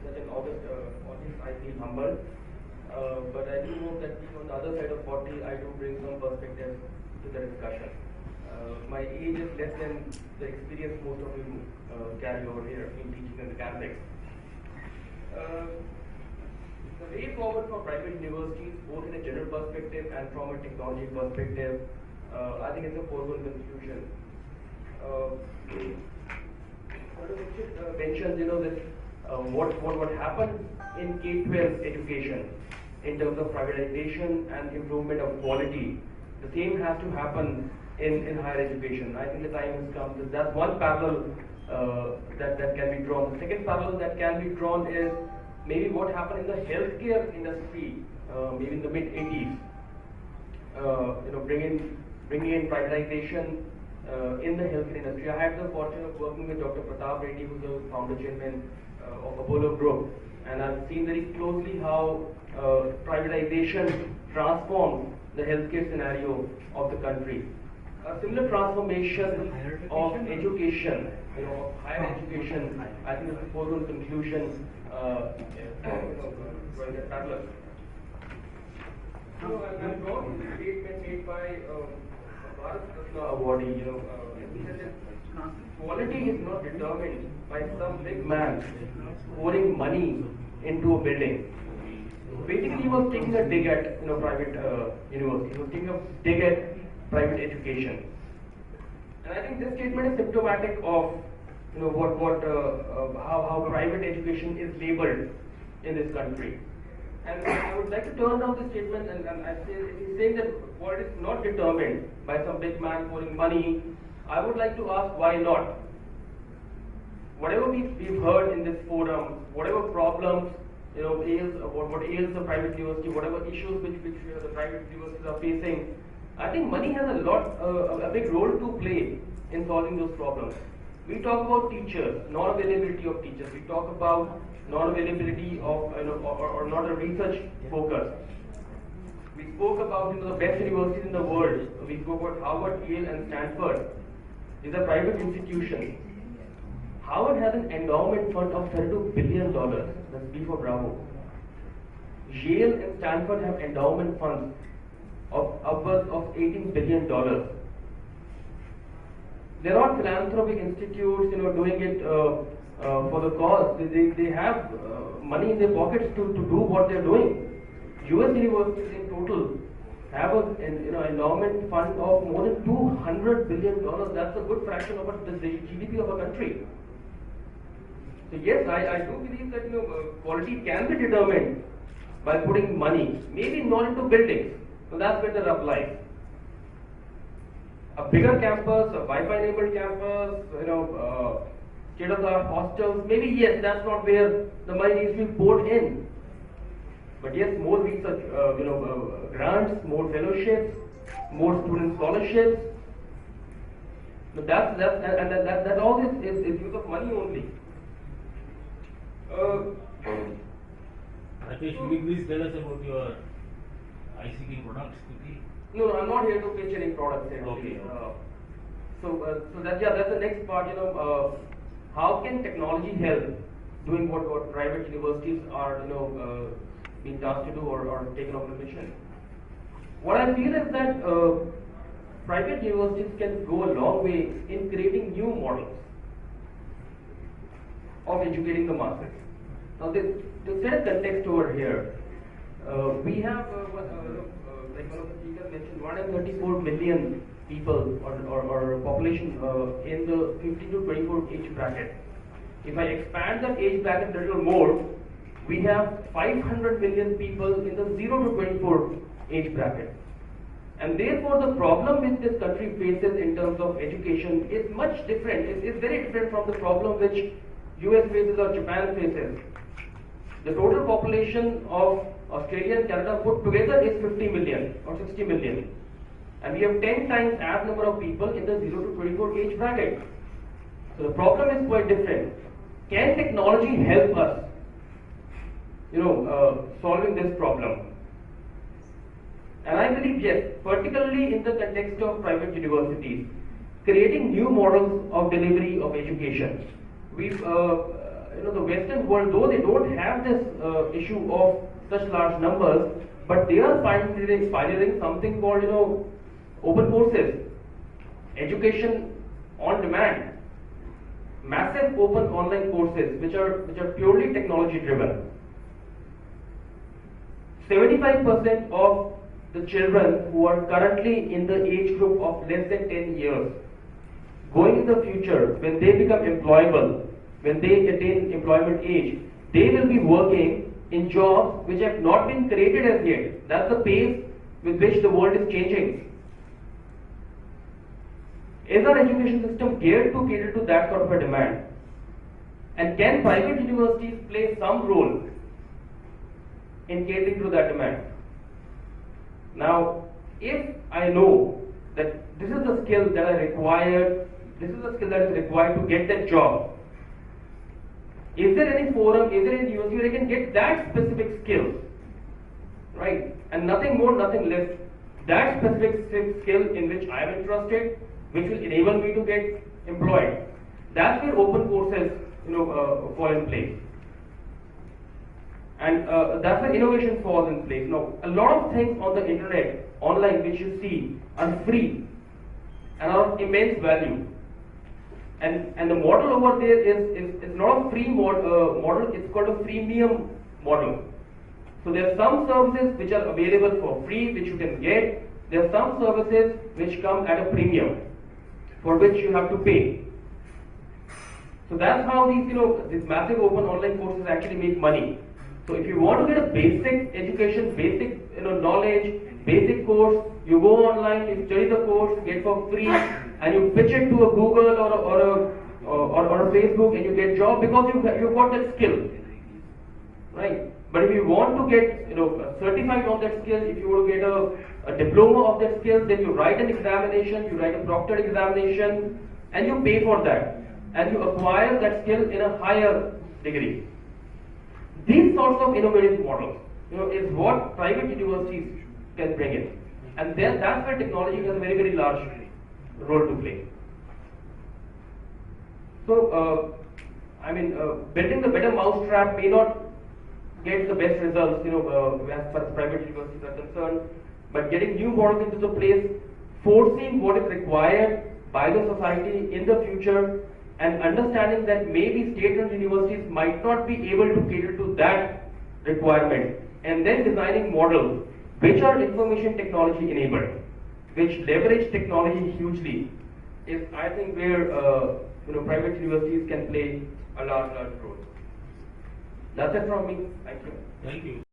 such an august audience, I feel humbled. But I do hope that on the other side of 40, I do bring some perspective to the discussion. My age is less than the experience most of you carry over here in teaching in the campus. The way forward for private universities, both in a general perspective and from a technology perspective, I think it's a foregone conclusion. Mentioned, that what happened in K-12 education in terms of privatization and improvement of quality, the same has to happen in higher education. I think the time has come. That's one parallel that can be drawn. The second parallel that can be drawn is maybe what happened in the healthcare industry, maybe in the mid 80s. Bringing in privatization in the healthcare industry. I had the fortune of working with Dr. Pratap Reddy, who's the founder chairman of Apollo Group, and I've seen very closely how privatization transformed the healthcare scenario of the country. A similar transformation of education, higher education, I think is the foregone conclusion. Parallel. So I'm drawing the statement made by Bharat Ratna awardee. He said that quality is not determined by some big man pouring money into a building. Basically, he was taking a dig at private university. He was taking a dig at private education, and I think this statement is symptomatic of how private education is labeled in this country. And I would like to turn down this statement and I say, he's saying that quality is not determined by some big man pouring money. I would like to ask, why not? Whatever we've heard in this forum, whatever problems what ails the private university, whatever issues which the private universities are facing, I think money has a big role to play in solving those problems. We talk about teachers, non-availability of teachers. We talk about non-availability of or not a research focus. We spoke about the best universities in the world. We spoke about Harvard, Yale, and Stanford. These are private institutions. Harvard has an endowment fund of $32 billion. That's B for Bravo. Yale and Stanford have endowment funds of upwards of $18 billion. They're not philanthropic institutes, doing it for the cause. They have money in their pockets to do what they're doing. US universities in total have an endowment fund of more than $200 billion. That's a good fraction of the GDP of a country. So yes, I do believe that quality can be determined by putting money, maybe not into buildings. So that's where the rub lies. A bigger campus, a Wi-Fi enabled campus, state-of-the-art hostels, maybe yes, that's not where the money needs to be poured in. But yes, more research, grants, more fellowships, more student scholarships. So that all is use of money only. Rakesh, will you please tell us about your ICT products quickly? No, I'm not here to pitch any products. Okay. So that's the next part. How can technology help doing what private universities are being tasked to do or taken on the mission? What I feel is that private universities can go a long way in creating new models of educating the masses. Now, to set a context over here, we have like one of the speakers mentioned, 134 million people or population in the 15 to 24 age bracket. If I expand that age bracket a little more, we have 500 million people in the 0 to 24 age bracket. And therefore, the problem which this country faces in terms of education is much different. It's very different from the problem which US faces or Japan faces. The total population of Australia and Canada put together is 50 million or 60 million. And we have 10 times as number of people in the 0 to 24 age bracket. So the problem is quite different. Can technology help us, solving this problem? And I believe yes, particularly in the context of private universities, creating new models of delivery of education. We've, the Western world, though they don't have this issue of such large numbers, but they are pioneering something called open courses, education on demand, massive open online courses which are purely technology driven. 75% of the children who are currently in the age group of less than 10 years, going in the future, when they become employable, when they attain employment age, they will be working in jobs which have not been created as yet. That's the pace with which the world is changing. Is our education system geared to cater to that sort of a demand? And can private universities play some role in catering to that demand? Now, if I know that this is the skill that I required, this is the skill that is required to get that job, is there any forum, is there any university where I can get that specific skill, right? And nothing more, nothing less. That specific skill in which I am interested, which will enable me to get employed. That's where open courses, fall in place. And that's where innovation falls in place. Now, a lot of things on the internet, online, which you see are free and are of immense value. And the model over there is not a free model, it's called a freemium model. So there are some services which are available for free, which you can get. There are some services which come at a premium, for which you have to pay. So that's how these massive open online courses actually make money. So if you want to get a basic education, basic knowledge, basic course, you go online, you study the course, get for free, and you pitch it to a Google or a Facebook, and you get job because you got that skill, right? But if you want to get certified on that skill, if you want to get a diploma of that skill, then you write an examination, you write a proctored examination, and you pay for that, and you acquire that skill in a higher degree. These sorts of innovative models, is what private universities can bring in, and then that's where technology has a very, very large role to play. So, building the better mousetrap may not get the best results, as far as private universities are concerned, but getting new models into the place, foreseeing what is required by the society in the future, and understanding that maybe state-run universities might not be able to cater to that requirement, and then designing models which are information technology enabled, which leverage technology hugely, is I think where private universities can play a large role. That's it from me. Thank you. Thank you.